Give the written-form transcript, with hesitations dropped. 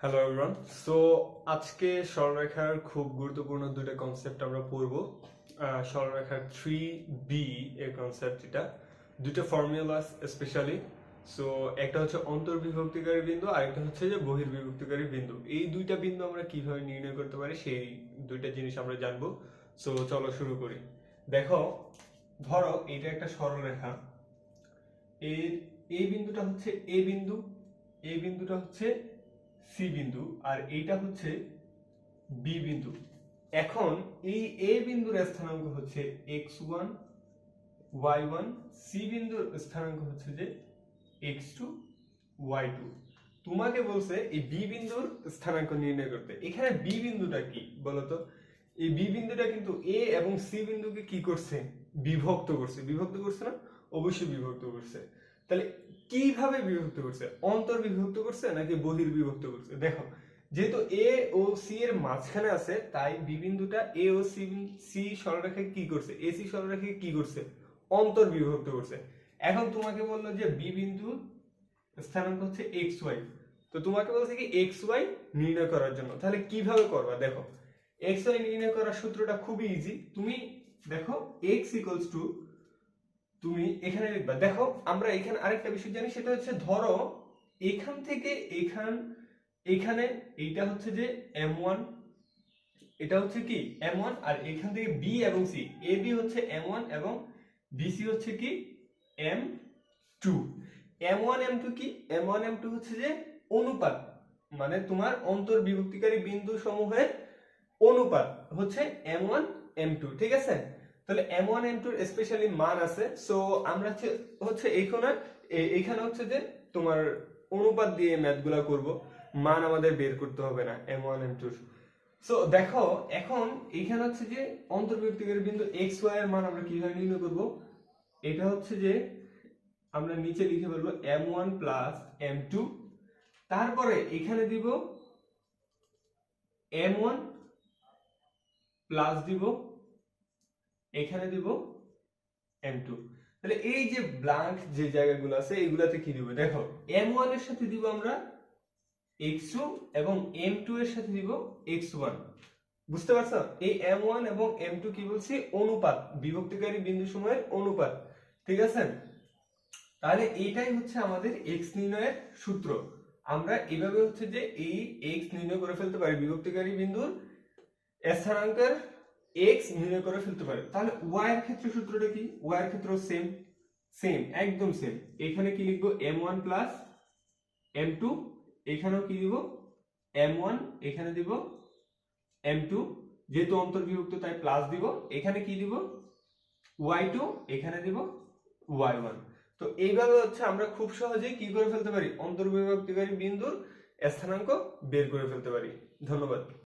Hello everyone. So আজকে সরলরেখার খুব গুরুত্বপূর্ণ দুটো কনসেপ্ট আমরা পড়ব। সরলরেখার 3B এর কনসেপ্ট, এটা দুটো ফর্মুলা স্পেশালি। সো একটা হচ্ছে অন্তর্বিভক্তিকারী বিন্দু আর একটা হচ্ছে যে বহির্বিভক্তিকারী বিন্দু। এই দুইটা বিন্দু আমরা কিভাবে নির্ণয় করতে পারি সেই দুইটা জিনিস আমরা জানবো। সো চলো শুরু করি। দেখো, ধরো এটা একটা সরলরেখা। এর এই বিন্দুটা হচ্ছে এ বিন্দু, এই বিন্দুটা হচ্ছে সি বিন্দু, আর এইটা হচ্ছে বি বিন্দু। এখন এই এ বিন্দুর স্থানাঙ্ক হচ্ছে x1 y1, সি বিন্দুর স্থানাঙ্ক হচ্ছে যে x2 y2। তোমাকে বলছে এই বি বিন্দুর স্থানাঙ্ক নির্ণয় করতে। এখানে বি বিন্দুটা কি বলতো? এই বি বিন্দুটা কিন্তু এ এবং সি বিন্দুকে কি করছে? বিভক্ত করছে। বিভক্ত করছে না? অবশ্যই বিভক্ত করছে। তাহলে কিভাবে বিভক্ত করছে? অন্তর্বিভক্ত করছে নাকি বহির্বিভক্ত করছে? দেখো, যেহেতু এ ও সি এর মাঝখানে আছে, তাই বি বিন্দুটা এ ও সি সরলরেখাকে কি করছে? এসি সরলরেখাকে কি করছে? অন্তর্বিভক্ত করছে। এখন তোমাকে বললো যে বি বিন্দুর স্থানাঙ্ক হচ্ছে এক্স ওয়াই। তো তোমাকে বলছে কি এক্স ওয়াই নির্ণয় করার জন্য। তাহলে কিভাবে করবা? দেখো, এক্স ওয়াই নির্ণয় করার সূত্রটা খুবই ইজি। তুমি দেখো এক্স ইকুয়ালস টু, তুমি এখানে লিখবা। দেখো, আমরা এখানে আরেকটা বিষয় জানি, সেটা হচ্ছে ধরো এখান থেকে এখানে এইটা হচ্ছে যে m1, এটা হচ্ছে কি m1, আর এখান থেকে বি এবং সি, এ বি হচ্ছে m1 এবং বিসি হচ্ছে কি m2। m1 m2 কি? m1 m2 হচ্ছে যে অনুপাত, মানে তোমার অন্তর্বিভক্তিকারী বিন্দু সমূহের অনুপাত হচ্ছে m1 m2, ঠিক আছে? তাহলে m1 m2 এর স্পেশালি মান আছে। সো আমরা হচ্ছে এইখানে হচ্ছে যে তোমার অনুপাত দিয়ে ম্যাথগুলা করব, মান আমাদের বের করতে হবে না m1 m2। সো দেখো, এখন এইখানে হচ্ছে যে অন্তর্বিভক্তিকারী বিন্দু x y এর মান আমরা কিভাবে নির্ণয় করব? এটা হচ্ছে যে আমরা নিচে লিখে বলবো m1 প্লাস m2, তারপরে এখানে দিব m1 প্লাস দিব, এখানে দিব m2। তাহলে এই যে ব্ল্যাঙ্ক যে জায়গাগুলো আছে এইগুলাতে কি দিব? দেখো, m1 এর সাথে দিব আমরা x2 এবং m2 এর সাথে দিব x1। বুঝতে পারছো? এই m1 এবং m2 কি বলছি? অনুপাত, বিভক্তিকারী বিন্দু সমূহের অনুপাত, ঠিক আছে? তাহলে এইটাই হচ্ছে আমাদের x নির্ণয়ের সূত্র। আমরা এইভাবে হচ্ছে যে এই x নির্ণয় করে ফেলতে পারি, বিভক্তিকারী বিন্দুর স্থানাঙ্কের x নির্ণয় করে ফেলতে পারি। তাহলে y এর ক্ষেত্রে সূত্রটা কি? y এর ক্ষেত্রেও সেম একদম সেম। এখানে কি লিখবো? m1 প্লাস m2, এখানেও কি দিব? m1, এখানে দিব m2, যেহেতু অন্তর্বিভক্ত তাই প্লাস দিব, এখানে কি দিব? y2, এখানে দিব y1। তো এইভাবে হচ্ছে আমরা খুব সহজেই কি করে ফেলতে পারি? অন্তর্বিভক্তিকারী বিন্দুর স্থানাঙ্ক বের করে ফেলতে পারি। ধন্যবাদ।